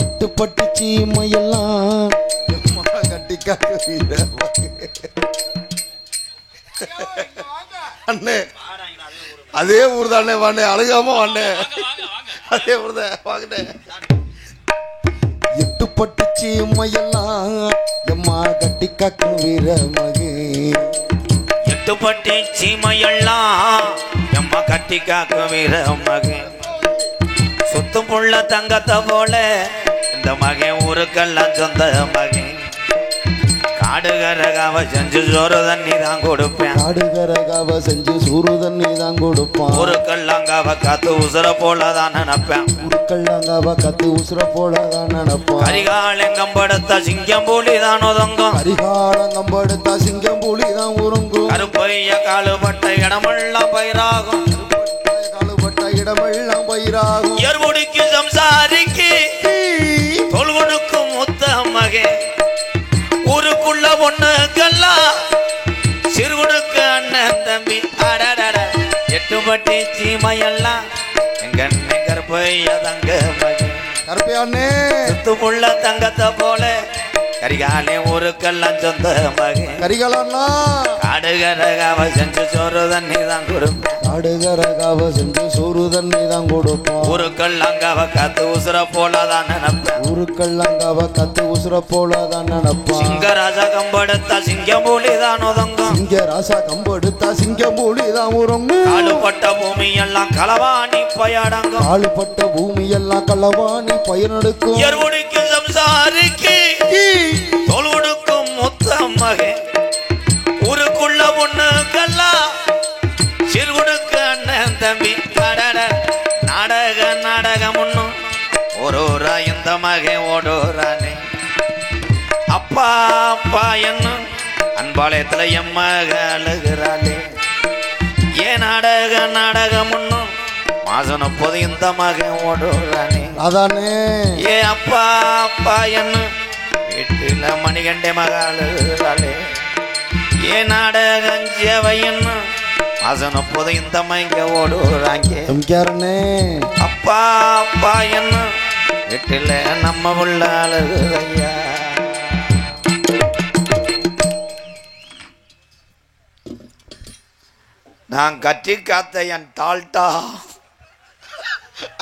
எட்டுப்பட்டு சீமையெல்லாம் கட்டிக்காக்க அண்ணே அதே ஊர் தானே வாண்ணே, அழுகாம வாண்ணே, அதே ஊர் தான் வாங்கண்ணே. எட்டுப்பட்டு சீமையெல்லாம் எம்மா கட்டிக்காக்கும் வீர மகே. எட்டுப்பட்டு சீமையெல்லாம் எம்மா கட்டிக்காக்கும் வீர மகே. சுத்தும் புள்ள தங்கத்தை போல இந்த மகன் ஊருக்கெல்லாம் சொந்த மகன். காடுகரகாவ செஞ்சு சோறு தண்ணி தான் கொடுப்பேன். காடுகரகாவ செஞ்சு சோறு தண்ணி தான் கொடுப்பான். ஊருக்கல்லாங்காவ காத்து உசுர போலதான் நினைப்பேன். ஊருக்கல்லாங்காவ காத்து உசுர போலதான் நினைப்பான். கரிகாலங்கம்படுத்த சிங்கம் பூலி தான் ஒதுங்கும். கரிகாலங்கம்படுத்த சிங்கம் பூலி தான் உறங்கும். கருப்பைய காலுபட்ட இடமெல்லாம் பயிராகும். காலுபட்ட இடமெல்லாம் பயிராகும். ஏர்முடிக்கு சம்சாரிக்கு தொல்வனுக்கும் முத்த மகே. ஊருக்குள்ள பொண்ணுக்கெல்லாம் சிறுவனுக்கு அண்ணன் தம்பி. எட்டுப்பட்டி சீமையெல்லாம் எங்க அண்ணன் கருப்பைய தங்க மகன். கருப்பையாண்ணே சுத்துமுள்ள தங்கத்தை போல கரிகாலே ஊருக்கெல்லாம் சொந்த மகன். கரிகாலண்ணா காடுகரகாவ செஞ்சு சோறு தண்ணி தான் கொடுப்பேன். காடுகரகாவ செஞ்சு சோறு தண்ணி தான் கொடுப்பான். ஊருக்கல்லாங்காவ காத்து உசுர போலதான் நினைப்பேன். ஊருக்கல்லாங்காவ காத்து உசுர போலதான் நினைப்பான். சிங்கராஜா கம்பெடுத்தா சிங்கம் பூலி தான் ஒதுங்கும். சிங்கராசா கம்பெடுத்தா சிங்கம் பூலி தான் உறங்கும். காலுப்பட்ட பூமி எல்லாம் களவாணி பயடங்கும். காலுப்பட்ட பூமி எல்லாம் களவாணி பயனெடுக்கும். எருவுடிக்கு சம்சாரிக்கு தொழுவுடுக்கும் முத்த மகன். ஊருக்குள்ள பொண்ணுக்கெல்லாம் சிறுவனுக்கு அண்ணன் தம்பி. நாடகம் ஒண்ணும் ஒரு இந்த மகன் ஓடோரானே. அப்பா அப்பா என்னும் அன்பாளையத்துல எம்மக அழுகிறாளே. ஏன் நாடகம் ஒண்ணும் மாசம் 30 இந்த மகன் ஓடோரானே. அதானே ஏ அப்பா அப்பா என்னும் வீட்டுல மணிகண்டே மக அழுகிறாளே. ஏன் நாடகம் சேவைன்னு மாசம் 30 இந்த மங்க ஓடுறாங்க. அப்பா அப்பா என்ன வீட்டுல நம்ம உள்ள அழுகுதையா. நான் கட்டி காத்த என் டால்டா.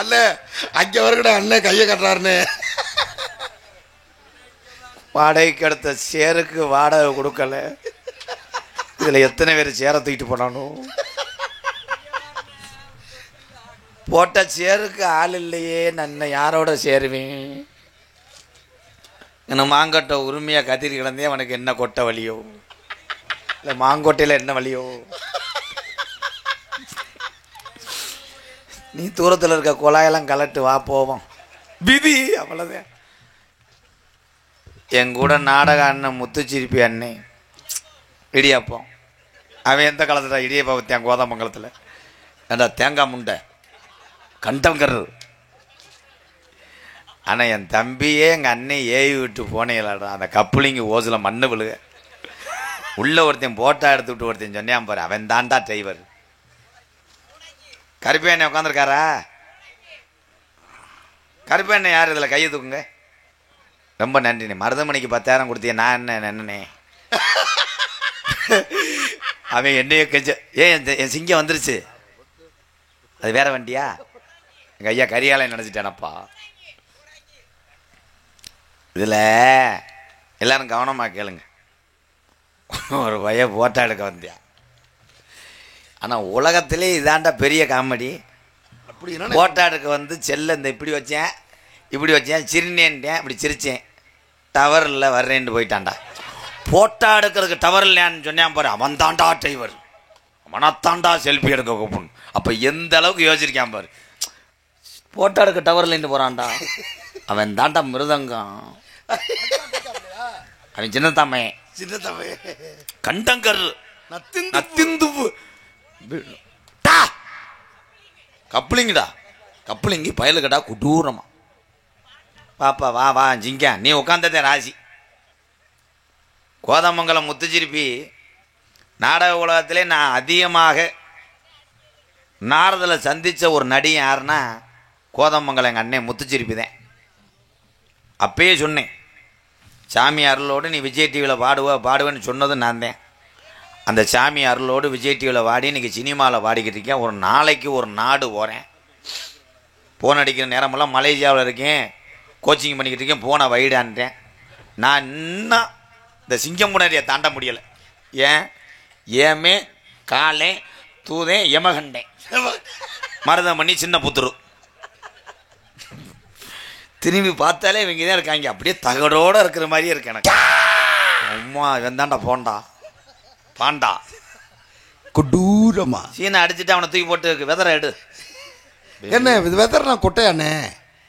அல்ல அங்க வரக்கூட அண்ணன் கையை கட்டுறாருன்னு வாடகைக்கு எடுத்த சேருக்கு வாடகை கொடுக்கல. இதுல எத்தனை பேர் சேரை தூக்கிட்டு போனானோ. போட்ட சேருக்கு ஆள் இல்லையே, நான் யாரோட சேருவேன். என்ன மாங்கொட்டை உரிமையா கத்திரி கிடந்தே அவனுக்கு என்ன கொட்டை வலியோ, இல்லை மாங்கொட்டையில் என்ன வலியோ. நீ தூரத்தில் இருக்க குழாயெல்லாம் கலட்டு வா போவோம். விதி அவ்வளோதான். என் கூட நாடக அண்ணன் முத்துச்சிரிப்பி அண்ணே இடியாப்போம். அவன் எந்த காலத்தில் இடியப்பா விற்றான் கோதமங்கலத்தில். ஏண்டா தேங்காய் முண்டை கண்டங்கர். ஆனால் என் தம்பியே எங்கள் அண்ணன் ஏவி விட்டு போனீங்களாடா. அந்த கப்புளிங்க ஓசில் மண்ணு விழுக உள்ள ஒருத்தன் போட்டா எடுத்து விட்டு ஒருத்தன் சொன்னான் பாரு, அவன் தாண்டா டிரைவர். கருப்பேண்ணை உட்காந்துருக்காரா? கருப்பேண்ணை யார்? இதில் கையை தூக்குங்க. ரொம்ப நன்றிண்ணே. மருதமணிக்கு 10,000 கொடுத்திய நான் என்னண்ணே. அவன் என்னைய கெஞ்ச. என் சிங்கம் வந்துருச்சு. அது வேற வண்டியா? எங்கள் ஐயா கரியாலை நினச்சிட்டேனப்பா. இதில் எல்லாரும் கவனமாக கேளுங்க. ஒரு பைய போட்டோ எடுக்க வந்தியா. ஆனால் உலகத்திலே இதாண்டா பெரிய காமெடி. போட்டோ எடுக்க வந்து செல்ல இந்த இப்படி வச்சேன் சிரினேன்ட்டேன், இப்படி சிரித்தேன். டவர் இல்லை வர்றேன்ட்டு போயிட்டான்டா. போட்டோ எடுக்கிறதுக்கு டவர் இல்லையான்னு சொன்னான் பாரு, அவன் தாண்டா டிரைவர், அவனத்தாண்டா செல்ஃபி எடுக்க கூப்பிடணும். அப்போ எந்த அளவுக்கு யோசிச்சிருக்கான் பாரு. போட்டோ எடுக்க டவர் இல்லைன்னு போகிறான்டா. அவன் தாண்டா மிருதங்கம். அவன் சின்னத்தாமே கண்டங்கர் நத்திந்துவு கப்ளிங்கடா. கப்ளிங்கி பயலுக்கடா குடூரமா. பாப்பா வா வா ஜிங்கா, நீ உட்காந்ததே ராசி. கோதமங்கலம் முத்துச்சிரிப்பி நாடக உலகத்திலே நான் அதிகமாக நாரதில் சந்தித்த ஒரு நடி யாருன்னா கோதமங்கலம் எங்கள் அண்ணன் முத்துச்சிரிப்புதேன். அப்பயே சொன்னேன், சாமி அருளோடு நீ விஜய் டிவியில் பாடுவேன்னு சொன்னது நான் தான். அந்த சாமி அருளோடு விஜய் டிவியில் பாடி இன்றைக்கி சினிமாவில் பாடிக்கிட்டு இருக்கேன். ஒரு நாளைக்கு ஒரு நாடு போகிறேன். ஃபோன் அடிக்கிற நேரமெல்லாம் மலேசியாவில் இருக்கேன், கோச்சிங் பண்ணிக்கிட்டு இருக்கேன், ஃபோனை வைடான்ட்டேன். நான் இன்னும் இந்த சிங்கமுனரியை தாண்ட முடியலை. ஏமே காலே தூதேன் யமகண்டேன் மருதமணி சின்ன புத்துரு. திரும்பி பார்த்தாலே இவங்க தான் இருக்காங்க, அப்படியே தகடோடு இருக்கிற மாதிரியே இருக்கு எனக்கு. அம்மா இவன் தாண்டா போண்டா பாண்டா கொடூரமா சீனை அடிச்சுட்டு அவனை தூக்கி போட்டு வெதரை எடு. என்ன வெதர் நான் கொட்டையானே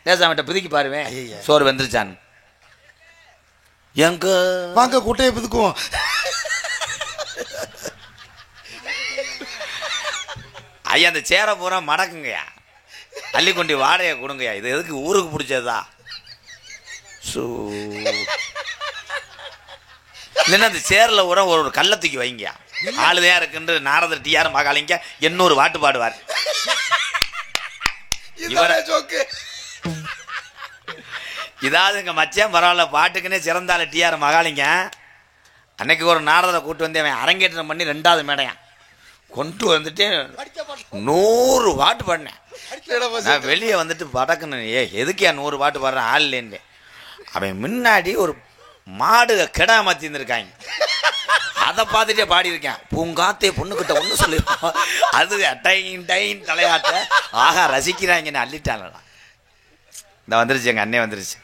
லேசாமட்ட பிதுக்கி பாருவேன் சோறு வெந்துருச்சான்னு. எங்க வாங்க கொட்டையை பிதுக்குவோம். ஐயா அந்த சேரை பூரா மடக்குங்கய்யா, அள்ளி கொண்டு வாடகையை கொடுங்கய்யா. இது எதுக்கு ஊருக்கு பிடிச்சதா? இல்லைன்னா அந்த சேரில் பூரா ஒரு கல்லை தூக்கி வைங்கயா. ஆளுதையா இருக்குன்னு நாரதர் டிஆர் மகாலிங்க 800 பாட்டு பாடுவார். இதாவது எங்க மச்சான் பரவாயில்ல, பாட்டுக்குன்னே சிறந்தால டிஆர் மகாலிங்க. அன்னைக்கு ஒரு நாரதரை கூட்டு வந்து அவன் அரங்கேற்றம் பண்ணி 2வது மேடையான் கொண்டு வந்துட்டு 100 பாட்டு பாடினேன். நான் வெளியே வந்துட்டு படக்குன்னு எதுக்கே 100 பாட்டு பாடுறேன் ஆள் இல்லைன்னு. அவன் முன்னாடி ஒரு மாடு கெடா மாற்றி இருந்திருக்காங்க, அதை பார்த்துட்டே பாடியிருக்கேன். பூங்காத்தே பொண்ணுக்கிட்ட ஒன்று சொல்லிருக்கோம், அது டைன் டைன் தலையாட்ட ஆகா ரசிக்கிறாங்கன்னு அள்ளிட்டாங்களா. இந்த வந்துருச்சு எங்கள் அண்ணே வந்துருச்சு.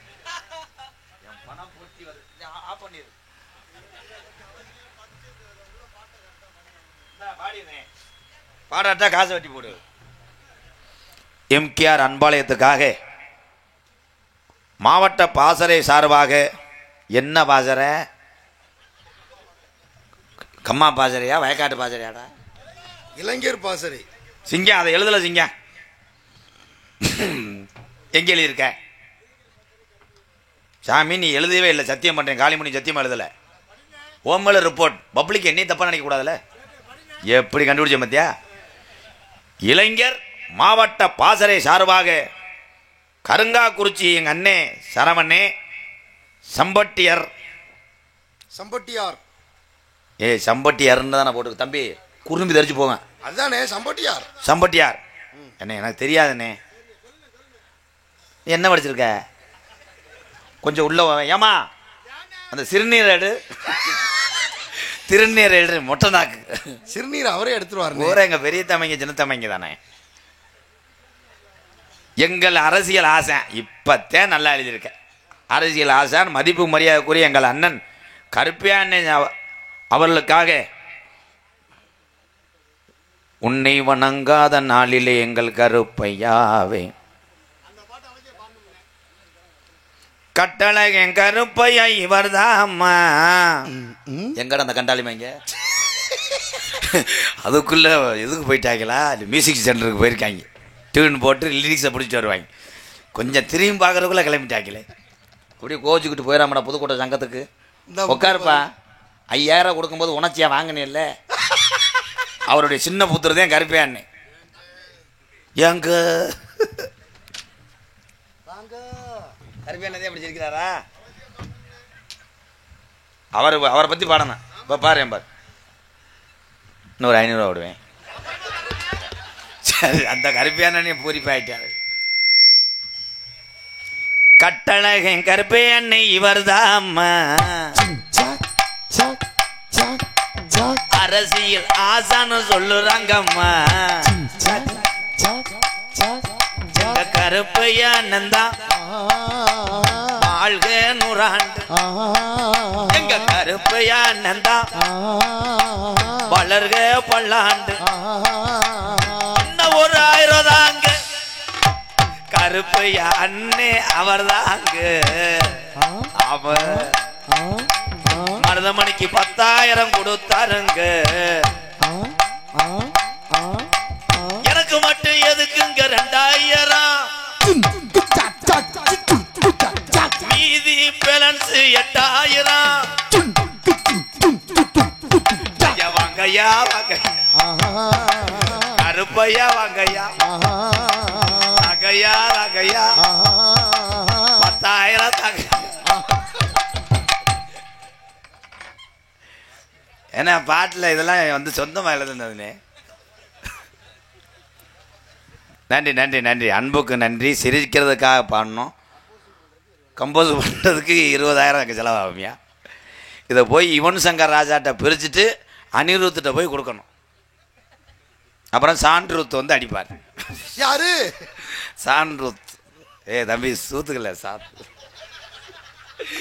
பாடாட்டா காசை வெட்டி போடு. எம்கேஆர் அன்பாலயத்துக்காக மாவட்ட பாசறை சார்பாக என்ன பாசறை? கம்மா பாசறையா வயக்காட்டு பாசறையாடா? இளைஞர் பாசறை. சிங்கம் அதை எழுதல. சிங்கம் எங்கே எழுதியிருக்க? சாமி நீ எழுதவே இல்லை, சத்தியம் பண்ணுறேன். காளிமணி சத்தியமாக எழுதலை. ஓமல ரிப்போர்ட் பப்ளிக் என்னையும் தப்பாக நினைக்கக்கூடாதுல்ல. எப்படி கண்டுபிடிச்ச மத்தியா? இளைஞர் மாவட்ட பாசறை சார்பாக கருங்காக்குறிச்சி எங்கள் அண்ணே சரவண்ணே சம்பட்டியார் சம்பட்டியார்ன்னு தானே போட்டு தம்பி குறும்பி தெரிச்சு போவேன். அதுதானே சம்பட்டியார். என்ன எனக்கு தெரியாதுண்ணே. என்ன படிச்சிருக்க? கொஞ்சம் உள்ள ஏமா அந்த சிறுநீர் எடு, திருநீர் எடு. மொட்டை நாக்கு சிறுநீர் அவரே எடுத்துருவார். ஊரே எங்கள் பெரிய தமைங்க சின்ன தமைங்க தானே. எங்கள் அரசியல் ஆசை இப்போத்தேன் நல்லா எழுதியிருக்க. அரசியல் ஆசான் மதிப்பு மரியாதைக்குரிய எங்கள் அண்ணன் கருப்பையா அண்ணன் அவர்களுக்காக உன்னை வணங்காத நாளிலே எங்கள் கருப்பையாவே கட்டளை என் கருப்பையா இவர்தாம்மா. எங்கட அந்த கண்டாளிமைங்க அதுக்குள்ள எதுக்கு போயிட்டாங்களா? மியூசிக் சென்டருக்கு போயிருக்காங்க. டியூன் போட்டு லிரிக்ஸை பிடிச்சி வருவாங்க. கொஞ்சம் திரும்பி பார்க்குறதுக்குள்ளே கிளம்பிட்டாங்களே. அப்படியே கோச்சிக்கிட்டு போயிடாமடா புதுக்கோட்டை சங்கத்துக்கு. உட்காருப்பா, 5000 கொடுக்கும்போது உணர்ச்சியாக வாங்கினேன்ல. அவருடைய சின்ன புத்திரதான் கருப்பையான்னு. எங்க கருப்பையானதே அப்படி இருக்கிறாரா? அவரை பற்றி பாடணும். இப்போ பாரு என் பாரு, இன்னொரு 500 விடுவேன். சரி, அந்த கருப்பையான பூரிப்பாயிட்டாரு. கட்டழகன் கருப்பையண்ணை இவர்தாம்மா, அரசியல் ஆசான்னு சொல்லுறாங்கம்மா. இந்த கருப்பையண்ணன் தான் வாழ்க நூறாண்டு. எங்க கருப்பையண்ணன் தான் வளர்க பல்லாண்டு. இன்னும் ஒரு 1000 தாங்க. கருப்பையா அண்ணே அவர் தாங்க. அவர் மருதமணிக்கு 10,000 கொடுத்தாருங்க. எனக்கு மட்டும் எதுக்குங்க 2000? மீதி பேலன்ஸ் 8000. வாங்கய்யா வாங்க. கருப்பு சுப்பையா வாங்கய்யா நகையா நகையா 10,000 தாங்க. ஏன்னா பாட்டில் இதெல்லாம் வந்து சொந்தமாக எழுதுனதுனே. நன்றி நன்றி நன்றி, அன்புக்கு நன்றி. சிரிக்கிறதுக்காக பாடணும், கம்போஸ் பண்ணுறதுக்கு 20,000 செலவாகும்யா. இதை போய் யுவன் சங்கர் ராஜாட்ட பிரிச்சுட்டு அனிருத்திட்ட போய் கொடுக்கணும். அப்புறம் சான்ருத் வந்து அடிப்பார். யாரு? சான்ருத். தம்பி சூத்துக்கல சாத்.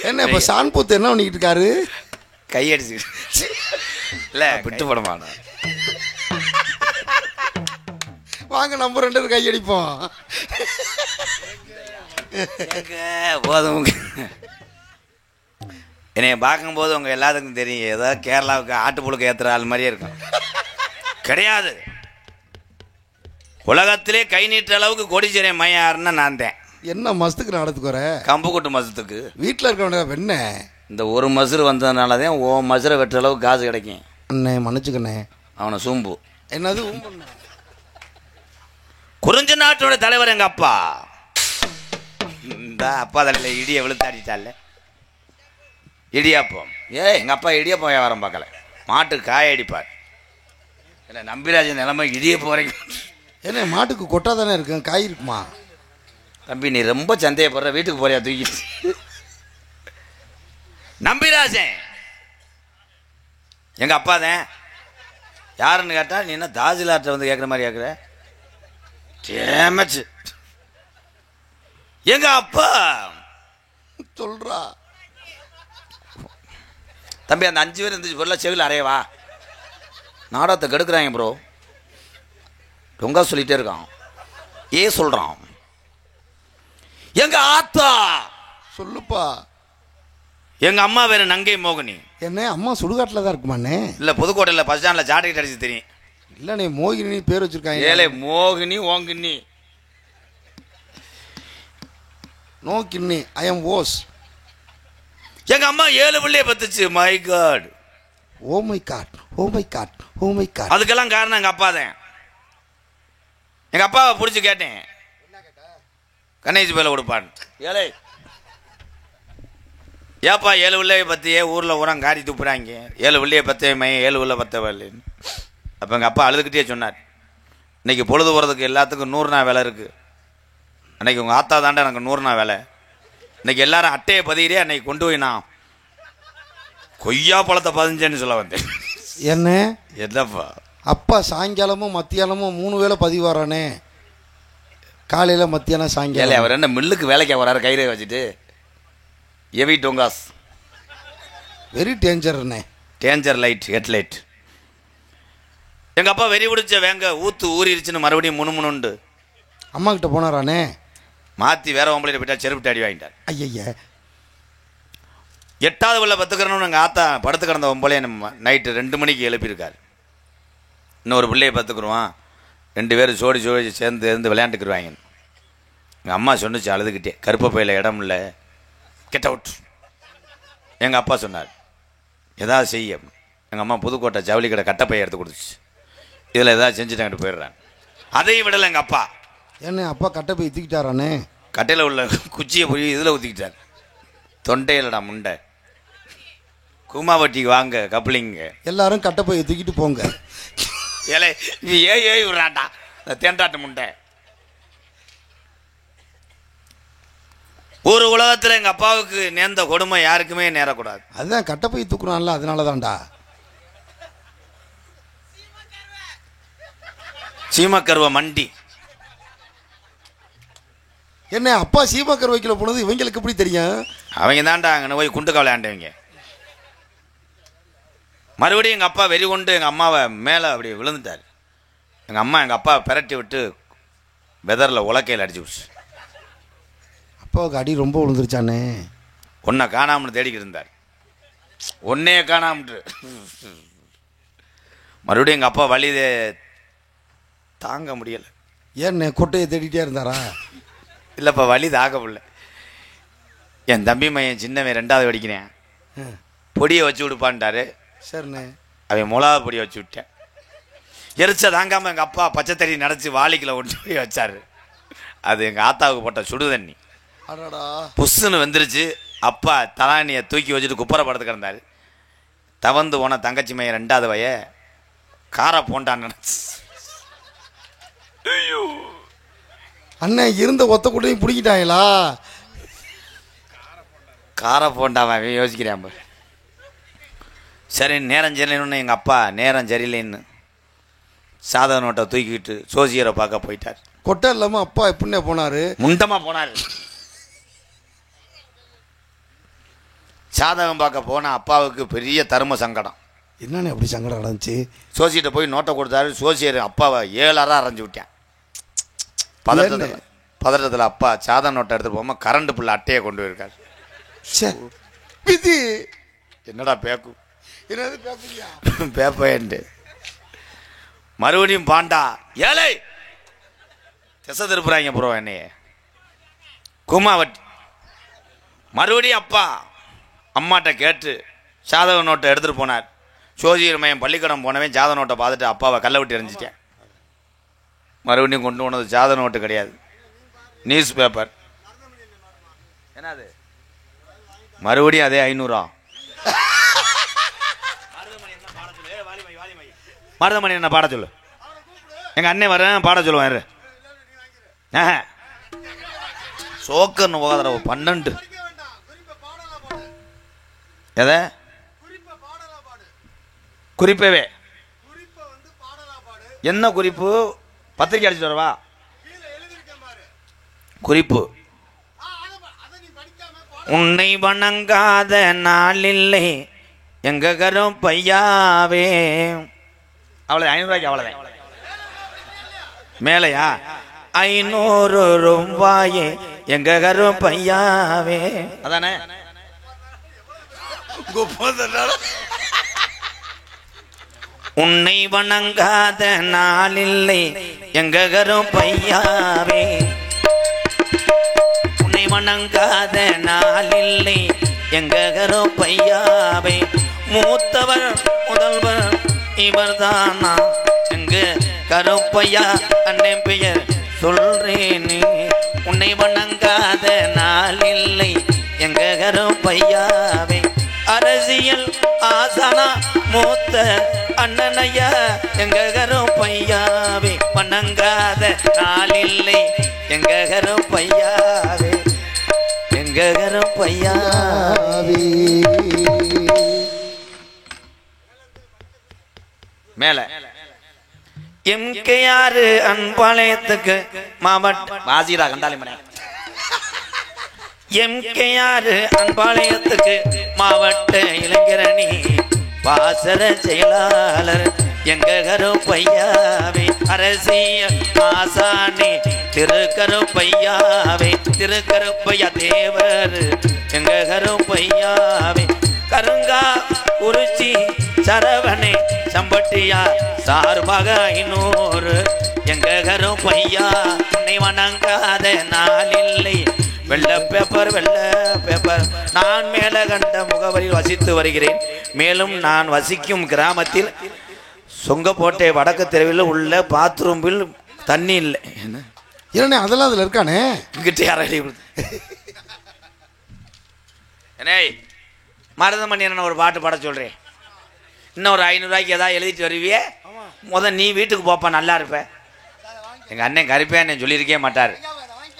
என்ன இப்போ சான்பூத்து என்ன பண்ணிக்கிட்டு இருக்காரு? கையடிச்சு இல்லை விட்டு போட மாட்டோம். வாங்க நம்ம 2 பேரும் கையடிப்போம். போதும். என்னைய பார்க்கும்போது உங்கள் எல்லாத்துக்கும் தெரியும், ஏதோ கேரளாவுக்கு ஆட்டுப்புழுக்க ஏற்றுற ஆள் மாதிரியே இருக்கும். கிடையாது. உலகத்திலே கை நீட்டுற அளவுக்கு கோடீஸ்வரிய மையாருன்னா நான் தான். என்ன மசத்துக்கு நடத்துக்கு வர? கம்பு கொட்டு மசத்துக்கு. வீட்டில் இருக்க என்ன இந்த ஒரு மசுறு வந்ததுனால தான் ஓ மசுரை வெட்டுற அளவுக்கு காசு கிடைக்கும். அண்ணே மன்னிச்சுக்கண்ணே. அவனை சூம்பு. என்னது? குறிஞ்சி நாட்டோட தலைவர் எங்கள் அப்பா. இந்த அப்பா தலையில் இடியை விழுத்தாடிட்டால இடியாப்பம். எங்கள் அப்பா இடியாப்பம் வியாபாரம் பார்க்கல, மாட்டுக்கு காய அடிப்பார். இல்லை நம்பிராஜன் நிலைமை இடியப்பம் வரைக்கும். என்ன மாட்டுக்கு கொட்டா தானே இருக்கு, காய் இருக்குமா? தம்பி நீ ரொம்ப சந்தேகப்படுற, வீட்டுக்கு போறியா தூக்கி? நம்பிராஜன் எங்கள் அப்பா தான். யாருன்னு கேட்டா நீ என்ன தாசில்தார்ட்ட வந்து கேட்குற மாதிரி கேட்குற? டேமச்சு எங்க அப்பா சொல்றா. தம்பி அந்த 5 பேர் இருந்துச்சு பொருளை செவில் அறையவா. நாடகத்தை கெடுக்கிறாங்க ப்ரோ. ரொம்ப சொல்லிட்டே இருக்கான். சொல்றான் எங்க ஆத்தா. சொல்லுப்பா. எங்க அம்மா வேற நங்கை மோகினி. என்ன அம்மா சுடுகாட்டில் தான் இருக்குமாண்ணே? இல்ல புதுக்கோட்டையில் பஸ் ஸ்டாண்டில் ஜாட்டிக்கிட்டு அடிச்சு தெரியும். இல்லண்ணே மோகினி பேர் வச்சிருக்காங்க. ஏலே மோகினி ஓங்கினி நோ கிண்ணி ஐ எம் ஓஸ். எங்க அம்மா 7 பிள்ளைய பத்துச்சு. My God. Oh my God oh my God oh my God. அதுக்கெல்லாம் காரணம் எங்க அப்பா தான். எங்க அப்பாவை பிடிச்சி கேட்டேன், கணேஷ் பேல கொடுப்பான். ஏழை ஏப்பா 7 பிள்ளைய பத்தியே ஊரில் உரம் காரி துப்புறாங்க. 7 பிள்ளைய பத்தே மையம் 7 பிள்ளை பத்தவில்லைன்னு. அப்போ எங்கள் அப்பா அழுதுகிட்டே சொன்னார், இன்னைக்கு பொழுது போகிறதுக்கு எல்லாத்துக்கும் 100 வேலை இருக்குது. அன்னைக்கு உங்கள் ஆத்தா தாண்டா எனக்கு 100 வேலை. இன்னைக்கு எல்லாரும் அட்டையை பதிகிறே அன்னைக்கு கொண்டு போய் நான் கொய்யா பழத்தை பதிஞ்சேன்னு சொல்ல வந்தேன். என்ன என்னப்பா அப்பா சாயங்காலமும் மத்தியானமும் 3 வேளை பதிவாரானே, காலையில் மத்தியானம் சாயங்காலம். அவர் என்ன மில்லுக்கு வேலைக்கு வராரு கயிறை வச்சுட்டு? எவி டோங்காஸ் வெரி டேஞ்சர்ண்ணே. Danger light headlight. எங்கள் அப்பா வெறி பிடிச்ச வேங்க ஊற்று ஊறிடுச்சுன்னு மறுபடியும் முணுமுணுண்டு அம்மா கிட்ட போனாரானே. மாற்றி வேற ஒம்பளையிட்ட போயிட்டா செருப்பிட்டு அடி வாங்கிட்டார். ஐய 8வது பிள்ளை பத்துக்கிறோன்னு எங்கள் ஆத்தா படுத்து கிடந்த ஒம்பளையே நம்ம நைட்டு 2 மணிக்கு எழுப்பியிருக்காரு. இன்னொரு பிள்ளையை பத்துக்குருவான், 2 பேரும் ஜோடி ஜோடி சேர்ந்து இருந்து விளையாண்டுக்குருவாங்க. எங்கள் அம்மா சொன்னிச்சு அழுதுகிட்டே, கருப்பை பையில் இடம் இல்லை, கெட் அவுட். எங்கள் அப்பா சொன்னார் எதாவது செய்ய. எங்கள் அம்மா புதுக்கோட்டை ஜவுளி கடை கட்டப்பையை எடுத்து கொடுத்துச்சு, இதில் எதாவது செஞ்சுட்டாங்கிட்டு போயிடுறான். அதையும் விடலை எங்கள் அப்பா. என்ன அப்பா கட்டை போய் தூக்கிட்டாரானே? கட்டையில் உள்ள குச்சியை போய் இதில் ஊற்றிக்கிட்டார். தொண்டையிலடா முண்டை. கூமாவட்டிக்கு வாங்க கப்ளிங்க. எல்லாரும் கட்டை போய் தூக்கிட்டு போங்க. ஏலே இது விடுறாண்டா இந்த தேண்டாட்டு முண்டை. ஒரு உலகத்தில் எங்கள் அப்பாவுக்கு நேர்ந்த கொடுமை யாருக்குமே நேரக்கூடாது. அதுதான் கட்டை போய் தூக்குறான்ல, அதனால தான்டா. சீமக்கருவ மண்டி. என்ன அப்பா சீமக்கர் வைக்கல போனது இவங்களுக்கு எப்படி தெரியும்? அவங்க தாண்டா அங்கே போய் குண்டு கவலையாண்டவங்க. மறுபடியும் எங்கள் அப்பா வெறி கொண்டு எங்கள் அம்மாவை மேலே அப்படி விழுந்துட்டார். எங்கள் அம்மா எங்கள் அப்பா பெரட்டி விட்டு வெதரில் உலக்கையில் அடிச்சு விடுச்சு. அப்பாவுக்கு அடி ரொம்ப விழுந்துருச்சானே. ஒன்றை காணாமல் தேடிக்கிட்டு இருந்தார். ஒன்னே காணாமட்டு மறுபடியும் எங்கள் அப்பா வலி தாங்க முடியலை. ஏன்னு கொட்டையை தேடிட்டே இருந்தாரா? இல்லைப்பா வலி தாக்க முடியல. என் தம்பி மையன் சின்னவன் 2வது படிக்கிறேன், பொடியை வச்சு விடுப்பான்ட்டாரு. சரிண்ணே. அவன் மிளகா பொடியை வச்சு விட்டேன். எரிச்ச தாங்காமல் எங்கள் அப்பா பச்சை தண்ணி நினச்சி வாளிக்கில் கொண்டு போய் வச்சார். அது எங்கள் ஆத்தாவுக்கு போட்ட சுடு தண்ணி. புஷ்ஷுன்னு வந்துருச்சு. அப்பா தலானியை தூக்கி வச்சுட்டு குப்பரை படுத்து கிடந்தார். தவந்து போன தங்கச்சி மையம் 2வது வய காரை போண்டான்னு நினச்சி அண்ணன் இருந்த ஒத்த கூட்டையும் பிடிக்கிட்டாங்களா? காரை போண்டாம யோசிக்கிறேன். சரி நேரம் சரியில்லைன்னு எங்கள் அப்பா நேரம் சரியில்லைன்னு சாதக நோட்டை தூக்கிட்டு சோசியரை பார்க்க போயிட்டார். கொட்டை இல்லாமல் அப்பா எப்படின்னே போனார்? முண்டமாக போனார். சாதகம் பார்க்க போனால் அப்பாவுக்கு பெரிய தர்ம சங்கடம். என்னன்னு அப்படி சங்கடம் நடந்துச்சு? சோசியர்கிட்ட போய் நோட்டை கொடுத்தாரு. சோசியர் அப்பாவை 7 அறை அரைஞ்சு விட்டேன். பதட்டத்தில் அப்பா சாதக நோட்டை எடுத்துகிட்டு போகாமல் கரண்ட் புள்ள அட்டையை கொண்டு போயிருக்காரு. என்னடா பேக்கு என்னது பேப்பையா? பேப்பேன்ட்டு மறுபடியும் பாண்டா ஏழை திசை திருப்புறாங்க ப்ரோ என்னைய குமாவட்டி. மறுபடியும் அப்பா அம்மாட்ட கேட்டு சாதக நோட்டை எடுத்துகிட்டு போனார். சோசியர் மையம் பள்ளிக்கூடம் போனவன் ஜாத நோட்டை பார்த்துட்டு அப்பாவை கல்லை விட்டு எறிஞ்சிட்டேன். மறுபடியும் கொண்டு போனது ஜாத நோட்டு கிடையாது, நியூஸ் பேப்பர். என்னது மறுபடியும் அதே 500. மருதமணி என்ன பாட சொல்லு. எங்கள் அண்ணன் வரேன் பாட சொல்லுவேன். சோக்கர்னு போகாத 12 எதை குறிப்பவே என்ன குறிப்பு? பத்திரிக்கை அடிச்சுட்டு வரவா குறிப்பு? உன்னை வணங்காத நாளில்லை எங்க கரும் பையாவே. அவ்வளோ 500 ரூபாய்க்கு அவ்வளோதான். மேலையா 500 ரூபாயே எங்க கரும் பையாவே. அதானே உன்னை வணங்காத நாளில்லை எங்க கரும் பையாவே. உன்னை வணங்காத நாளில்லை எங்க கரும் பையாவே. மூத்தவர் முதல்வர் இவர் தானா எங்க கருப்பையா அண்ணன் பெயர் சொல்றேனே. உன்னை வணங்காத நாளில்லை எங்க கருப்பையாவே. அரசியல் ஆசானா மூத்த அண்ணனையா எங்க கருப்பையாவே. வணங்காத நாளில்லை எங்க கருப்பையாவே எங்க கருப்பையாவே. மேல எம்கேஆர் அன்பாளையத்துக்கு மாவட்ட வாசிரா கண்டாலே மணி. எம்கேஆர் அன்பாளையத்துக்கு மாவட்ட இளைஞரணி வாசர செயலாளர் எங்க கருப்பையாவே. அரசியல் ஆசானி திருக்கருப்பையாவே. திருக்கருப்பையா தேவர் எங்க கருப்பையாவே. கருங்கா குறிச்சி சரவணே சம்பட்டியா சார்பாக 500 எங்க கருப்பையா. உன்னை வணங்காத நாளில்லை வெள்ள பேப்பர் வெள்ள பேப்பர். நான் மேல கண்ட முகவரியில் வசித்து வருகிறேன். மேலும் நான் வசிக்கும் கிராமத்தில் சொங்கப்போட்டை வடக்கு தெருவில் உள்ள பாத்ரூமில் தண்ணி இல்லை. என்ன அதெல்லாம் அதில் இருக்கானே இங்கிட்ட யாரை என்ன மருதமணி என்ன ஒரு பாட்டு பாட சொல்கிறேன். இன்னும் ஒரு 500 ரூபாய்க்கு ஏதாவது எழுதிட்டு வருவியே. நீ வீட்டுக்கு போப்பா நல்லா இருப்ப. எங்கள் அண்ணன் கருப்பேன்னு சொல்லியிருக்கே மாட்டார்.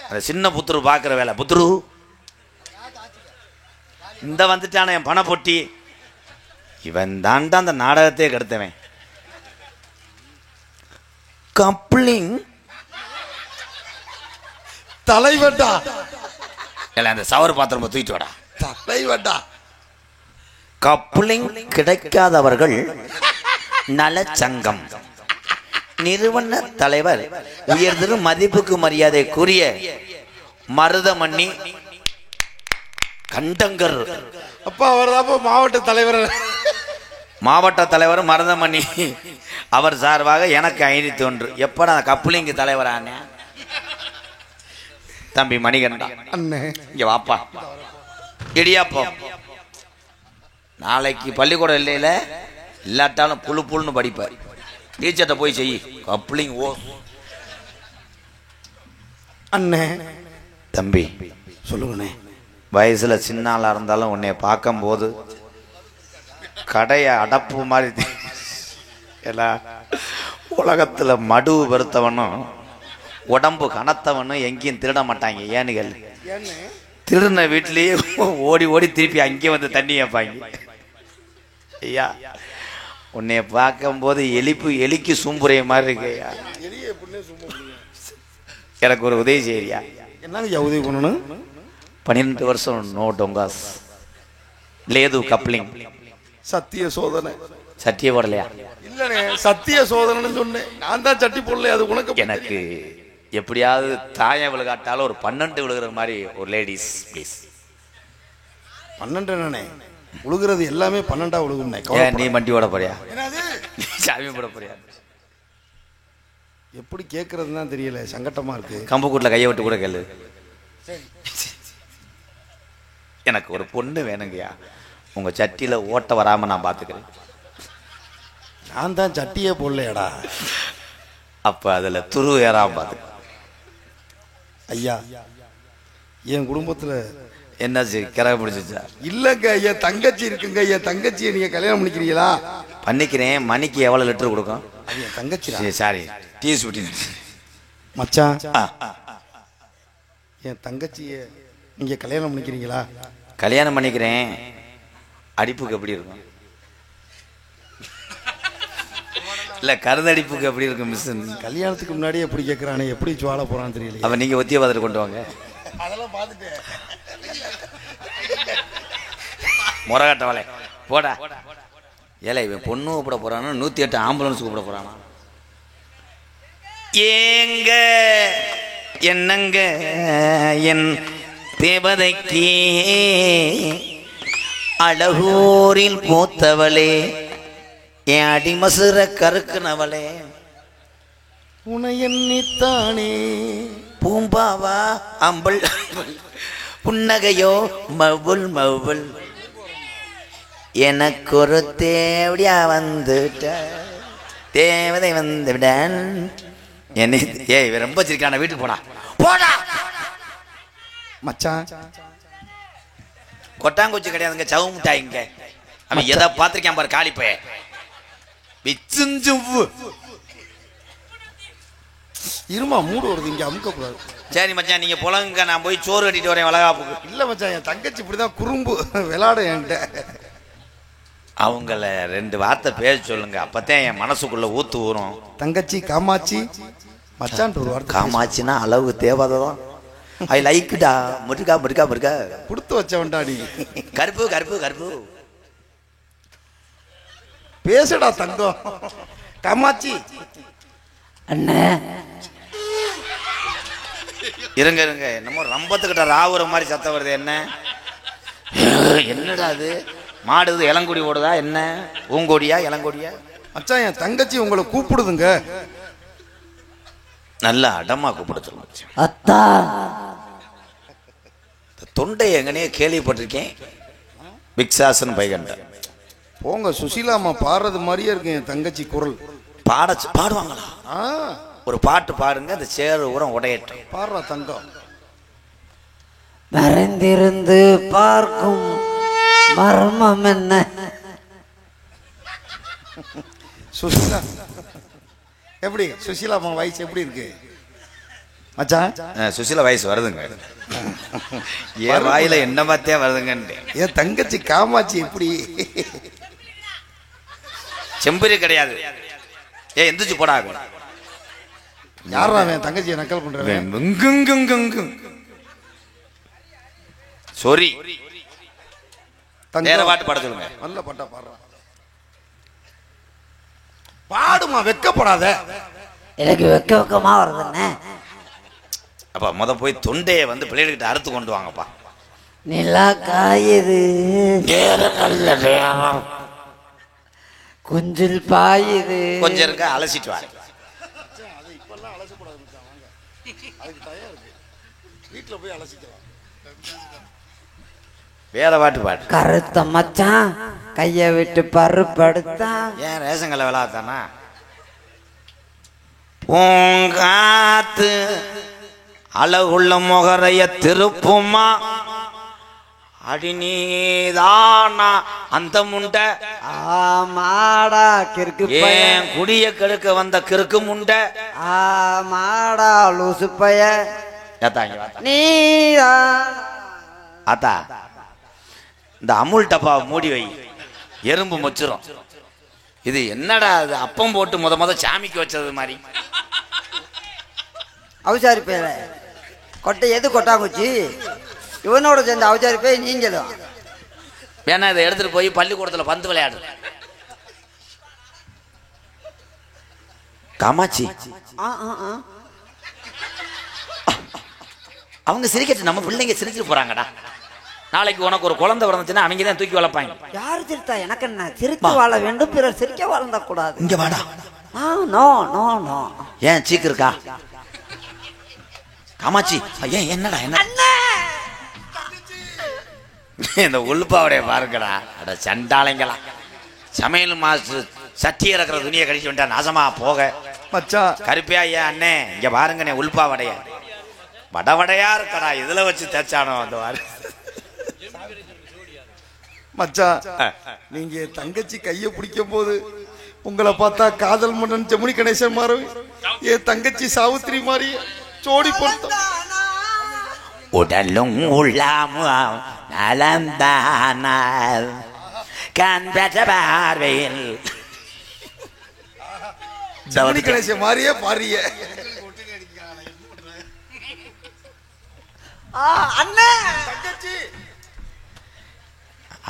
அந்த சின்ன புத்துரு பார்க்குற வேலை. புத்துரு இந்த வந்துட்டான என் பண பொட்டி. இவன் தாண்டா அந்த நாடகத்தையே கெடுத்தவன். கப்ளிங் தலைவட்டா இல்லை அந்த சவர் பாத்திரம் தூக்கிட்டு வாடா. தலைவட்டா கப்ளிங் கிடைக்காதவர்கள் நலச்சங்கம் நிறுவன தலைவர் உயர்திரு மதிப்புக்கு மரியாதைக்குரிய மருதமணி கண்டங்கர். அப்பா அவர் மாவட்ட தலைவர். மாவட்ட தலைவர் மருதமணி அவர் சார்பாக எனக்கு 501. எப்படா கப்ளிங் தலைவரான தம்பி மணிகண்டா இங்க வாப்பா. இடியாப்பம் நாளைக்கு பள்ளிக்கூடம் இல்லையில இல்லாட்டாலும் புழு புழுன்னு படிப்பார். டீச்சர்ட்ட போய் செய் கப்ளிங் ஓ. அண்ணே தம்பி சொல்லுங்கண்ணே. வயசுல சின்ன ஆளா இருந்தாலும் உன்னை பார்க்கும்போது கடைய அடப்பு மாதிரி எல்லாம் உலகத்துல மடு வெறுத்தவனும் உடம்பு கனத்தவனும் எங்கேயும் திருட மாட்டாங்க. ஏன்னு கேளு, திருடின வீட்லயே ஓடி ஓடி திருப்பி அங்கே வந்து தண்ணி வைப்பாங்க. ஐயா உன்னைய பார்க்கும்போது எலிக்கு சூம்புறைய மாதிரி இருக்கு ஐயா. எனக்கு ஒரு உதவி செய்யறியா? என்னங்க உதவி பண்ணணும்? 12 வருஷம் நோ டொங்காஸ் லேது கப்ளிங். சத்திய சோதனை. சட்டியை போடலையா? இல்லனே, சத்திய சோதனைன்னு சொன்னேன். நான் தான் சட்டி போடல. அது உனக்கு. எனக்கு எப்படியாவது தாயம் விழுகாட்டாலும் ஒரு 12 விழுகிற மாதிரி ஒரு லேடிஸ் ப்ளீஸ். 12 என்னண்ணே? உழுகிறது எல்லாமே 12 உழுகும்ண்ணே. நீ வண்டி ஓட போறியா? சாமி போட போறியா? எப்படி கேட்கறதுன்னு தான் தெரியல, சங்கட்டமா இருக்கு. கம்பு கூட்டில் கையை விட்டு கூட கேளு. எனக்கு ஒரு பொண்ணு வேணுங்கய்யா. உங்க சட்டியில ஓட்ட வராம நான் பாத்துக்கிறேன். நான் தான் சட்டியே போடலையாடா. அப்ப அதுல துரு ஏறாம பாத்து. ஐயா என் குடும்பத்துல என்னாச்சு? கிரக பிடிச்சிச்சா? இல்லங்க, என் தங்கச்சி இருக்குங்க. என் தங்கச்சியை நீங்க கல்யாணம் பண்ணிக்கிறீங்களா? பண்ணிக்கிறேன். மணிக்கு எவ்வளவு லிட்டர் கொடுக்கும்? அது என் தங்கச்சி. சாரி டீஸ் விட்டு மச்சான், என் தங்கச்சியை நீங்க கல்யாணம் பண்ணிக்கிறீங்களா? கல்யாணம் பண்ணிக்கிறேன். அடிப்புக்கு எப்படி இருக்கும்? இல்ல கருதடிப்புக்கு எப்படி இருக்கும் மிஸ்? கல்யாணத்துக்கு முன்னாடியே எப்படி கேட்கறானே, எப்படி சுவால போறான்னு தெரியல. அப்ப நீங்க ஒத்திய பார்த்துட்டு கொண்டு வாங்க. அதெல்லாம் பார்த்துட்டேன். முறகாட்டவளே போடா. ஏல இவன் பொண்ணு கூப்பிட போறானு 108 ஆம்புலன்ஸ் கூப்பிட போறானா? ஏங்க என்னங்க என் தேவதைக்கு அழகூரில் மூத்தவளே, என் அடிமசுர கருக்குனவளே, உன எண்ணித்தானே பூம்பாவா அம்பல் புன்னகையோ மவுல் மவுல், எனக்கு ஒரு தேவடியா வந்துட்ட தேவதை வந்து விட என்ன. ஏய் ரொம்ப சிரிக்கான, வீட்டுக்கு போடா போடா. மச்சான் கொட்டாங்குச்சி கிடையாதுங்க, சவு முட்டாய்ங்க. அவன் எதை பார்த்திருக்கான் பாரு காலிப்பைய. இருமா, மூடு வருது இங்க, அமுக்க கூடாது. சரி மச்சான் நீங்க புலங்க, நான் போய் சோறு கட்டிட்டு வரேன் வளகாப்புக்கு. இல்ல மச்சான், என் தங்கச்சி இப்படிதான் குறும்பு விளையாட என்கிட்ட. அவங்கள 2 வார்த்தை பேச சொல்லுங்க, அப்பதான் என் மனசுக்குள்ள ஊத்து ஊறும். தங்கச்சி காமாட்சி மச்சான் ஒரு வார்த்தை. காமாட்சினா அளவு தேவைதான். ஐ லைக்டா. முருகா முருகா முருகா கொடுத்து வச்சவன்டா நீ. கருப்பு கருப்பு கருப்பு பேசடா தங்கம். காமாட்சி அண்ணே இருங்க இருங்க, என்னமோ ரம்பத்துக்கிட்ட ராவுற மாதிரி சத்தம் வருது. என்ன என்னடா அது? மாடுது இளங்குடி ஓடுதா என்ன? பூங்கொடியா இளங்கொடியா? மச்சான் என் தங்கச்சி உங்களை கூப்பிடுதுங்க. நல்லா அடமா கூப்பிடுச்சு. அத்தா தொண்டை எங்கனே கேள்விப்பட்டிருக்கேன். பிக்ஸாசன் பைகண்ட போங்க, சுசீலாமா பாடுறது மாதிரியே இருக்கு என் தங்கச்சி குரல். பாடுவாங்களா? ஒரு பாட்டு பாடுங்க, அந்த சேறு உரம் உடையட்டும். பாடுறா தங்கம். மறைந்திருந்து பார்க்கும் மர்மம் என்ன? சுசீலா எப்படி? சுசீலாமா வயசு எப்படி இருக்கு மச்சான்? சுசீலா வயசு வருதுங்க. என் வாயில என்ன பார்த்தே வருதுங்க. என் தங்கச்சி காமாட்சி எப்படி? செம்பரி கிடையாது. எந்திரிச்சு போடா. யாரா என் தங்கச்சியை நக்கல் பண்றேன்? சாரி, வேற பாட்டு பாட சொல்லுங்க. நல்ல பாட்டா பாடுறான். பாடுமா, வெக்கப்படாத. எனக்கு வெக்க வெக்கமா வருதுண்ணே. அப்பா முத போய் தொண்டையை வந்து பிள்ளைகிட்ட அறுத்து கொண்டு வாங்கப்பா. நிலா காயுது, குஞ்சில் பாயுது. கொஞ்சம் இருக்க அலசிட்டு வாங்க. வேற பாட்டு பாடு. கருத்த மச்சான் கைய விட்டு பருப்படுத்தா. ஏன் ரேஷன் கடை விளாத்தானா? பூங்காத்து அழகுள்ள முகரைய திருப்புமா அடிநீதானா அந்த முண்டை ஆமாடா கிறுக்கு ஏன் குடிய கெடுக்க வந்த கிறுக்கு முண்டை ஆமாடா லூசு பைய நீ ஆத்தா இந்த அமுல் டப்பா மூடி வை எறும்பு மொச்சிரும். இது என்னடா அது அப்பம் போட்டு முத சாமிக்கு வச்சது மாதிரி. அவசாரி பேர கொட்டை எது கொட்டாங்குச்சி இவனோட சேர்ந்த அவசாரி பேய் நீங்களும் வேணா இதை எடுத்துட்டு போய் பள்ளிக்கூடத்துல பந்து விளையாடு. காமாட்சி அவங்க சிரிக்கட்டு, நம்ம பிள்ளைங்க சிரிச்சுட்டு போறாங்கடா. நாளைக்கு உனக்கு ஒரு குழந்தை பிறந்துச்சுன்னா அவங்க தான் தூக்கி வளர்ப்பாங்க. யாரு சிரித்தா எனக்கு என்ன? சிரிக்க வாழ வேண்டும், பிறர் சிரிக்க வாழ்ந்த கூடாது. இங்க வாடா. No no no. ஏன் சீக்கு இருக்கா காமாட்சி? ஏன் என்னடா என்ன இந்த உள்பாவுடைய பாருங்கடா. அட சண்டாளைங்களா, சமையல் மாஸ்டர் சட்டி இறக்குற துணியை கழிச்சு விட்டா நாசமா போக. மச்சான் கருப்பியா ஏன் அண்ணே இங்க பாருங்கண்ணே, உள்பாவடைய வடவடையா இருக்கடா, இதுல வச்சு தேச்சானோ அந்த வாரு. மச்சான் நீங்க தங்கச்சி கைய பிடிக்கும் போது உங்களை பார்த்தா காதல் மன்னன் ஜெமினி கணேசன் மாறி, என் தங்கச்சி சாவித்திரி மாறி ஜோடி பொருத்தம். உடலும் உள்ளாமும் நலந்தானால் கண் பெற்ற பார்வையில் ஜெமினி கணேசன் மாறியே பாரிய. அண்ணே தங்கச்சி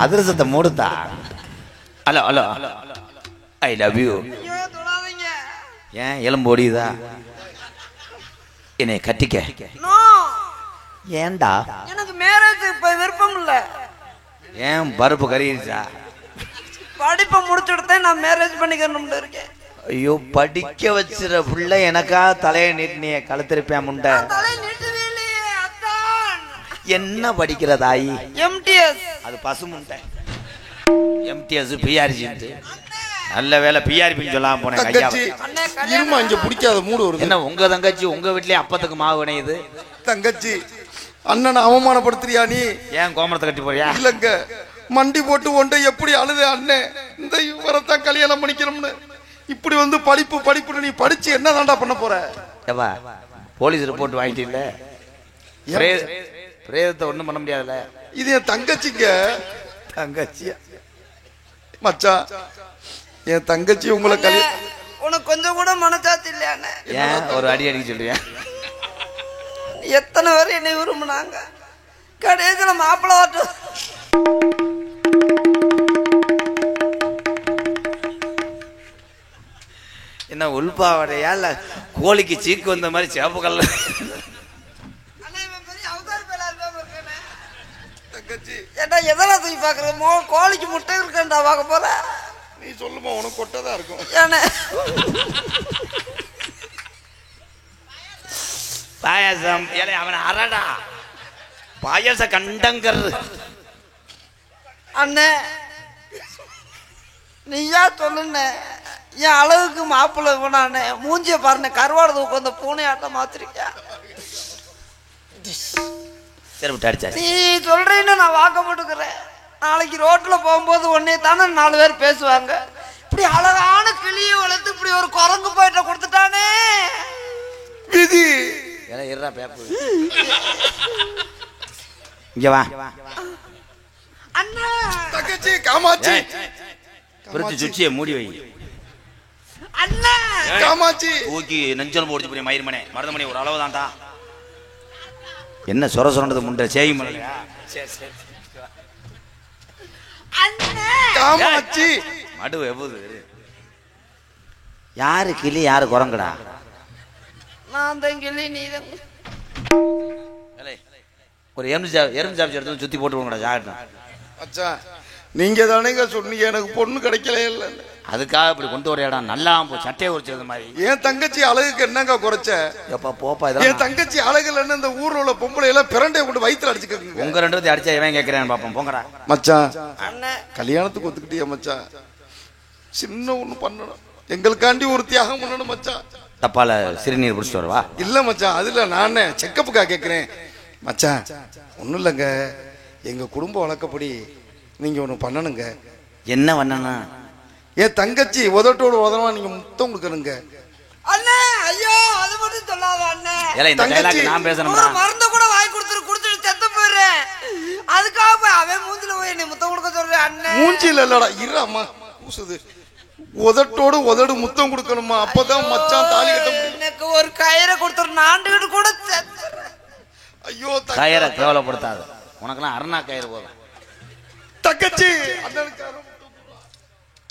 அதிரசத்தை மூடுதா. Hello hello I love you. ஏன் எலும்பு ஓடியுதா? என்னை கட்டிக்க. ஏண்டா? எனக்கு மேரேஜ் இப்ப விருப்பம் இல்ல. ஏன் பருப்பு கறிச்சா? படிப்பை முடிச்சுட்டு நான் மேரேஜ் பண்ணிக்கணும்னு இருக்கேன். ஐயோ, படிக்க வச்சிட புள்ள எனக்கா தலையை நீட்டினிய கழுத்திருப்பேன் முண்டை. என்ன படிக்கிற தாயி? எம்டிஎஸ். அது பசு முண்டை. MTS PRG. நல்ல வேலை பிஆர்பின்னு சொல்லாம போனேன். தங்கச்சி இருமா, இங்க பிடிக்காத மூடு வருது. என்ன உங்க தங்கச்சி உங்க வீட்லயே அப்பத்துக்கு மாவு வினையுது? தங்கச்சி அண்ணனை அவமானப்படுத்துறியா நீ? ஏன் கோமரத்தை கட்டி போறியா? இல்லங்க, மண்டி போட்டு ஒன்றை எப்படி அழுது அண்ணன் இந்த இவரைத்தான் கல்யாணம் பண்ணிக்கணும்னு இப்படி வந்து படிப்பு படிப்புன்னு நீ படிச்சு என்ன தாண்டா பண்ண போற? ஏவா போலீஸ் ரிப்போர்ட் வாங்கிட்டு இல்ல, பிரேதத்தை ஒண்ணும் பண்ண முடியாதுல்ல. இது என் தங்கச்சிங்க. தங்கச்சி மச்சான், என் தங்கச்சி உங்களை உனக்கு கொஞ்சம் கூட மனசாட்சி இல்லையானே? ஏன் ஒரு அடி அடிக்க சொல்றியா? எத்தனை பேர் என்னை விரும்பினாங்க, கடைசியில மாப்பிள்ளை வாட்டும். என்ன உள்பாவடையா இல்ல கோழிக்கு சீக்கு வந்த மாதிரி சேப்பு கல்ல? ஏண்டா எதெல்லாம் தூக்கி பாக்குறமோ? கோழிக்கு முட்டை இருக்கேன்டா பார்க்க போற. நீ சொல்லுமா, உனக்கு கொட்டதான் இருக்கும். ஏன்னா பாயாசம் அவன் அரடா பாயாச கண்டங்கர். அண்ணே நீயா சொல்லுண்ண, என் அளவுக்கு மாப்பிள்ளை வேணாண்ணே. மூஞ்சிய பாருண்ணே, கருவாடு உட்காந்து பூனையாட்டம் மாத்திருக்கியா? நீ சொல்றேன்னு நான் வாக்கப்பட்டுக்கிறேன். நாளைக்கு ரோட்ல போகும்போது உடனே தானே 4 பேர் பேசுவாங்க, இப்படி அழகான கிளியை வளர்த்து இப்படி ஒரு குரங்கு போயிட்ட கொடுத்துட்டானே விதி. இங்க வா அண்ணா. தங்கச்சி காமாட்சி, பிரிச்சு சுச்சியை மூடி வை. அண்ணா காமாட்சி ஊக்கி நெஞ்சல் போடுச்சு போய் மயிர்மனே மருதமணி ஒரு அளவு தான்டா. என்ன சொர சொன்னது முண்டை சேய் மலையா? காமாட்சி மடு எவ்வளவு யாரு கிளி யாரு குரங்குடா? நான் தான் கிளி, நீ தான். ஒரு எறும்பு சாப்பிச்சு எடுத்து சுத்தி போட்டு போங்கடா ஜாகட்டும். மச்சான் நீங்க தானேங்க சொன்னீங்க எனக்கு பொண்ணு கிடைக்கல இல்ல, அதுக்காக இப்படி கொண்டு வர இடம் நல்லா சட்டையை உரிச்சது மாதிரி. என் தங்கச்சி அழகுக்கு என்னங்க குறைச்ச? எப்பா போப்பா, என் இதெல்லாம் தங்கச்சி அழகுலன்னு இந்த ஊர்ல உள்ள பொம்பளை எல்லாம் பிரண்டைய கொண்டு வயிற்றுல அடிச்சுக்கோங்க. உங்க 2 பேரும் அடிச்சா எவன் கேட்கிறேன் பாப்போம் போங்கடா. மச்சான் அண்ணா கல்யாணத்துக்கு ஒத்துக்கிட்டியா மச்சான்? சின்ன ஒண்ணு பண்ணணும், எங்களுக்காண்டி ஒரு தியாகம் பண்ணணும் மச்சான். டப்பால சிறுநீர் பிடிச்சிட்டு வரவா? இல்ல மச்சான், அதுல நானே செக்கப்புக்கா கேட்கிறேன். மச்சான் ஒன்றும் இல்லைங்க, எங்க குடும்ப வழக்கப்படி நீங்க ஒன்று பண்ணணுங்க. என்ன பண்ணனா? என் தங்கச்சி உதட்டோடு உதவா நீங்க முத்தம் கொடுக்கணுங்க. அண்ணே ஐயோ அது மட்டும் சொல்லாத அண்ணே. ஏல இந்த டயலாக் நான் பேசணும்டா. மருந்து கூட வாங்கி கொடுத்துட்டு செத்து போயிடுறேன். அதுக்காக போய் அவன் மூஞ்சில போய் என்ன முத்தம் கொடுக்க சொல்றேன் அண்ணே. மூஞ்சில இல்லடா, இரும்மா கூசுது. உதட்டோடு உதடு முத்தம் கொடுக்கணுமா, அப்பதான் மச்சான் தாலி கட்ட முடியும். எனக்கு ஒரு கயிறை கொடுத்துரு, நாண்டுகிட்டு கூட செத்துறேன். ஐயோ கயிறை கேவலப்படுத்தாத, உனக்கெல்லாம் அருணா கயிறு போதும். தங்கச்சி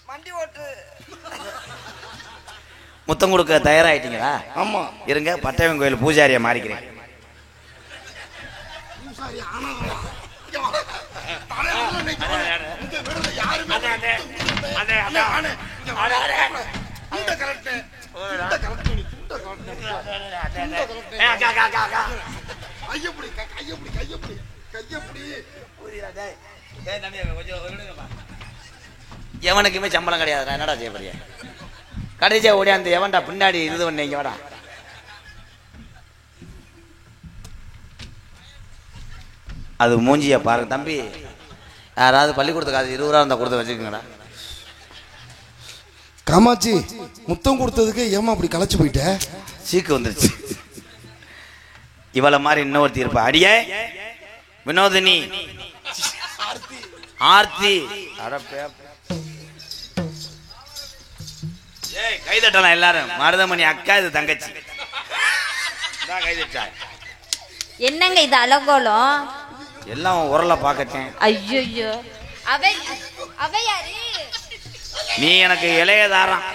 வண்டி ஓட்டு முத்தம் கொடுக்க தயாராயிட்டீங்களா? ஆமா. இருங்க, பட்டவன் கோயில் பூஜாரியை மாறிக்கிறேன். எவனுக்குமே சம்பளம் கிடையாது, என்னடா செய்ய போறிய? கடைசியா ஓடியாந்து எவன்டா பின்னாடி இது பண்ணீங்க வாடா. அது மூஞ்சிய பாருங்க தம்பி. யாராவது பள்ளிக்கூடத்துக்கு 20 ரூபா இருந்தா கொடுத்து வச்சுக்கோங்கடா. காமாட்சி முத்தம் கொடுத்ததுக்கு ஏமா அப்படி களைச்சு போயிட்ட? சீக்கு வந்துருச்சு. இவள மாதிரி இன்னொருத்தி இருப்பா. அடியே வினோதினி, ஆர்த்தி, கைதட்டலாம் எல்லாரும். மருதமணி அக்கா, இது தங்கச்சி. கைதட்டா என்னங்க இது அலங்கோலம்? எல்லாம் உரல பாக்கட்டேன். ஐயோ அவை யாரு? நீ எனக்கு இளையதாரம்.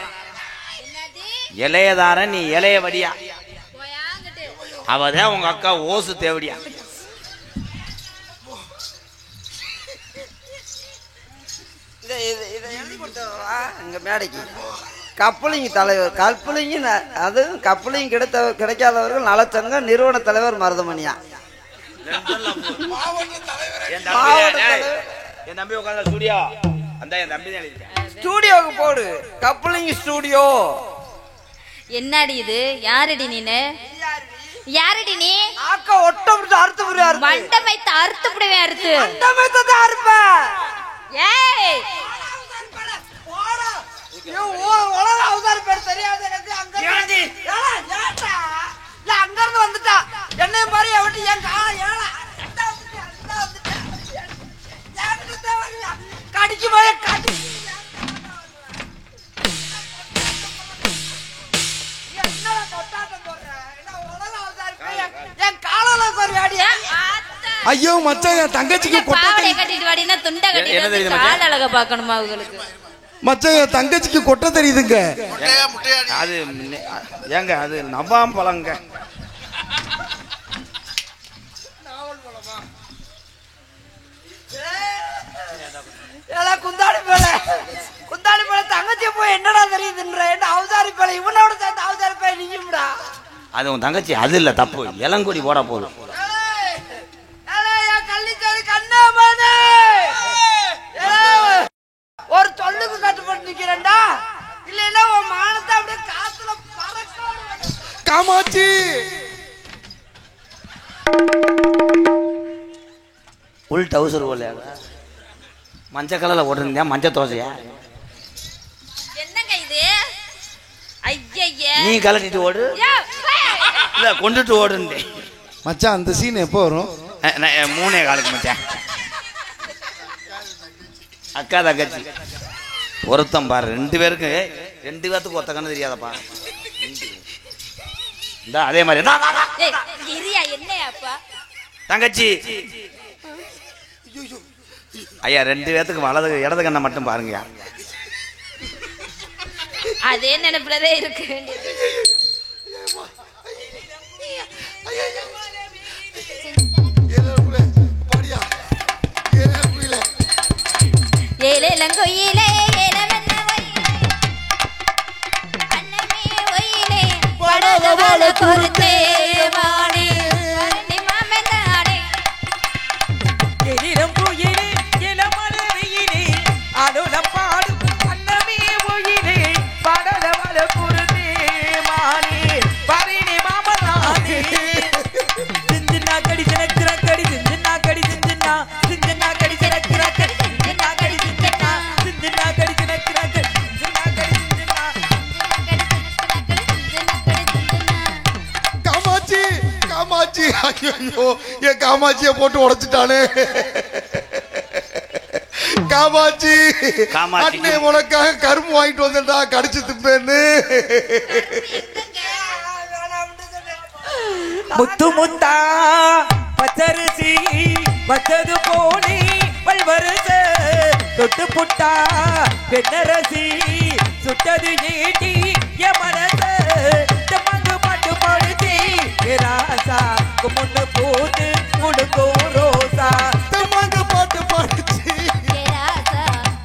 இளையதாரம், நீ இளைய வடியா. அவதான் உங்க அக்கா ஓசு தேவடியா. இதை எழுதி கொடுத்தவா எங்க மேடைக்கு. கப்பலிங்க தலைவர் கப்பலிங்க, அது கப்பலிங்க கிடைக்காதவர்கள் நலச்சங்க நிறுவன தலைவர் மருதமணியா. என் தம்பி உட்கார்ந்த ஸ்டுடியோ, அந்த என் தம்பி தான் எழுதிட்டேன். ஸ்டுடியோக்கு போடு, கப்பலிங்க ஸ்டுடியோ. என்னடி இது? யாரடி நீனு? யாரடி நீ? ஆக்க ஒட்ட அறுத்து புரியா மண்டமைத்த அறுத்து புடுவே அறுத்து மண்டமைத்த அறுப்ப. ஏய் உலக அவதாரம் பேர் தெரியாது எனக்கு. அங்க இருந்து வந்துட்டா என்னைய மாதிரி அவட்டு என் கடிக்கு போய் கடி என் காலால ஒரு வேடியா. ஐயோ மச்சான், என் தங்கச்சிக்கு பாவடை கட்டிட்டு வாடினா துண்டை கட்டிட்டு கால் அழக பார்க்கணுமா உங்களுக்கு? மச்சான் என் தங்கச்சிக்கு கொட்டை தெரியுதுங்க. அது ஏங்க அது நவாம் பழங்க. குந்தாடி போல தங்கச்சியை போய் என்னடா தெரியுதுன்ற அவதாரி போல இவனோட சேர்ந்து அவதாரி போய் நீயும்டா. அது உன் தங்கச்சி, அது இல்ல தப்பு. இளங்கொடி போட போதும். ஒரு சொல்லுக்கு கட்டுப்பட்டு நிக்கிறேன்டா, இல்லைன்னா உன் மானத்தை அப்படியே காத்துல பறக்க. காமாட்சி உள் டவுசர் போல மஞ்சள் கலர்ல ஓடுறீங்க. மஞ்சள் தோசையா? என்னங்க இது? ஐயய்ய நீ கலட்டிட்டு ஓடு. இல்ல கொண்டுட்டு ஓடுந்தே. மச்சான் அந்த சீன் எப்போ வரும்? 3 காலுக்கு மச்சான். அக்கா தங்கச்சி ஒருத்தம் பாரு, 2 பேருக்கு 2 பேத்துக்கு ஒத்த கண்ணு தெரியாதப்பா. இந்த அதே மாதிரி என்னப்பா தங்கச்சி. ஐயா 2 பேத்துக்கு வலது இடது கண்ணை மட்டும் பாருங்க. அதே நினைப்புலதே இருக்கு. ஏலேலங்கொயிலே ஏலவண்ண அன்னமே ஒயிலே படகவள குருத்தே வாடி அரண்டி மாமனாடே எதிரம் புயிலே இளமலரியிலே அலுலம் பாடும் அன்னமே ஒயிலே படகவள குருத்தே வாடி ஐயோ என் காமாட்சியை போட்டு உடைச்சிட்டானே. காமாட்சி அண்ணே உனக்காக கரும்பு வாங்கிட்டு வந்துட்டா கடிச்சு திப்பேன்னு. முத்து முத்தா பச்சரிசி வச்சது போனி பல்வரச தொட்டு புட்டா பெண்ணரசி சுட்டது ஏட்டி என் மனச மங்கு பாட்டு பாடுச்சி ராசா குமுன்னு போட்டு முடுக்கும் ரோசா மங்கு பாட்டு பாடுச்சு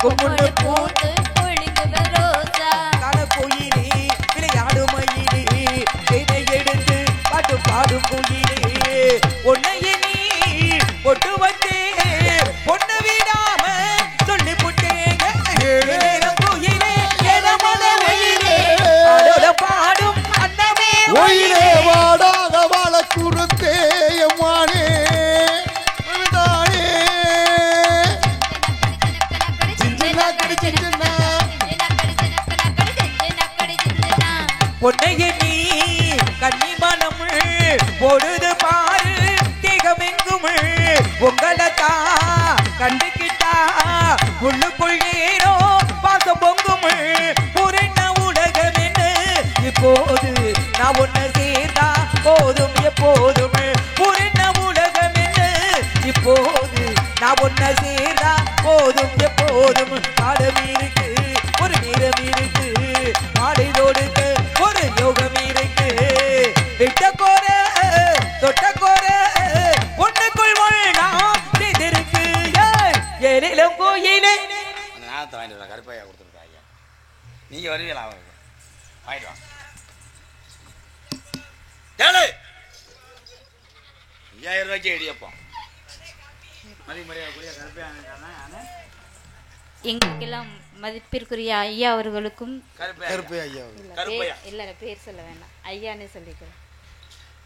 குமுன்னு போட்டு ஒழுங்கு ரோசா கன கோயிலே விளையாடு மயிலே என்னை எடுத்து பாட்டு பாடும் கோயிலே உன்னையே நீ பொட்டு வச்சே பொண்ணு விடாம சொல்லி புட்டேங்க கோயிலே பாடும் அன்னமே ஒயிலே வாடாத வாழ குறுத்தேயம்மானே பொன்னையே நீ கன்னிமனம் பொழுது பாரு தேகமெங்கும் உங்களைத்தா கண்டுக்கிட்டா உள்ளுக்குள் ஏனோ பாசம் பொங்கும் புரண உலகம் என்ன இப்போது நான் ஒன்ன சேர்ந்தா போதும் எப்போதும் புரண உலகம் என்ன இப்போது நான் ஒன்ன சேர்ந்தா போதும் எப்போதும் காலம் இருக்கு ஒரு நேரம் இருக்கு மாலைதோடுக்கு ஒரு யோகம் இருக்கு விட்ட கோர தொட்ட கோர ஒண்ணுக்குள் ஒண்ணா செய்திருக்கு ஏரிலும் கோயிலே நாத்தை வாங்கிட்டு வரேன். கருப்பையா கொடுத்துருக்காங்க. நீங்க வருவீங்களா? வாங்கிட்டு வாங்க. ஏழு 5000 ரூபாய்க்கு இடியப்போம். மதிமரியாதைக்குரிய கருப்பையா எங்களுக்கெல்லாம் மதிப்பிற்குரிய ஐயா அவர்களுக்கும் கருப்பையா ஐயா இல்ல பேர் சொல்ல வேண்டாம், ஐயானே சொல்லிக்கிறேன்.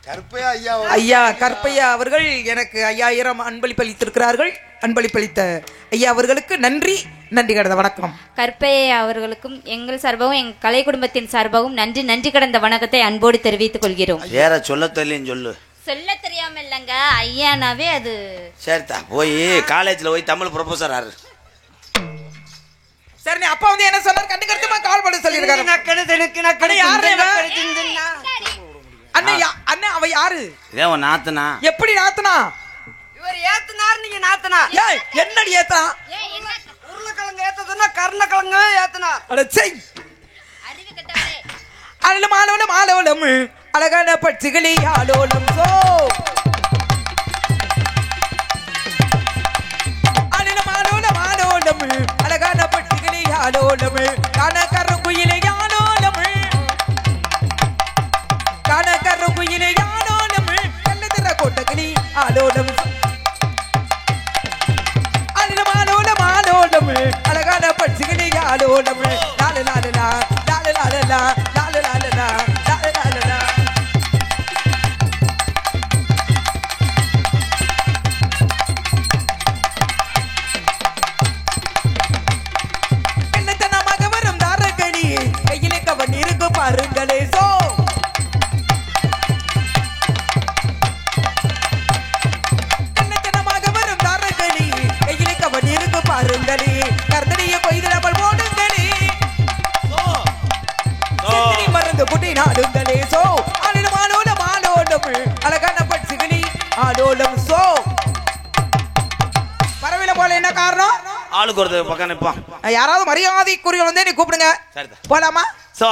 கருப்பையா ஐயா ஐயா கற்பையா அவர்கள் எனக்கு 5000 அன்பளிப்பளித்திருக்கிறார்கள். அன்பளிப்பளித்த ஐயா அவர்களுக்கு நன்றி கடந்த வணக்கம். கற்பையா அவர்களுக்கும் எங்கள் சார்பாகவும் எங்கள் கலை குடும்பத்தின் சார்பாகவும் நன்றி கடந்த வணக்கத்தை அன்போடு தெரிவித்துக் கொள்கிறோம். வேற சொல்ல தெரியலன்னு சொல்லு. சொல்ல தெரியாம இல்லங்க, ஐயானாவே அது சரிதா. போய் காலேஜ்ல போய் தமிழ் ப்ரொஃபஸர் ஆறு. சரி, அப்பா வந்து என்ன சொன்னார்? கண்டுக்கருத்துமா கால் பண்ண சொல்லிருக்காரு. அண்ணா அவ யாரு? இதே நாத்தனா. எப்படி நாத்தனா? இவர் ஏத்துனார், நீங்க நாத்தனா. ஏய் என்னடி ஏத்தனா? உருளைக்கிழங்கு ஏத்ததுன்னா கருணக்கிழங்கு ஏத்தனார். அட செய். அறிவு கட்டவரே. அழல மாலோலம் அழகான பட்சிகளே ஆலோலம் சோ. அழல மாலோலம் அழகான பட்சிகளே ஆலோலம் கான கருங்குயிலே ஆலோலம் கான கருங்குயிலே ஆலோலம் கல்லதர கோட்டகளே ஆலோலம் அழல மாலோலம் அழகான பட்சிகளே ஆலோலம் லால லாலலா லால லாலலா லால லாலலா லால லாலலா. என்னத்தனமாக வரும் தாரகடி கையிலே கவன் இருக்கு பாருங்களே சோ. என்னத்தனமாக வரும் தாரகடி கையிலே கவன் இருக்கு பாருங்களே கர்த்தனைய கொய்தலமல் போடுங்களே மறந்து குட்டி நாடுங்களே சோ. ஆலோலம் அழகான பட்சிகளி ஆலோலம் சோ. பரவில போல என்ன காரணம்? ஆளுக்கு ஒரு பக்கம் நிற்பான். யாராவது மரியாதைக்குரிய வந்து நீ கூப்பிடுங்க. சரிதான். போலாமா? சோ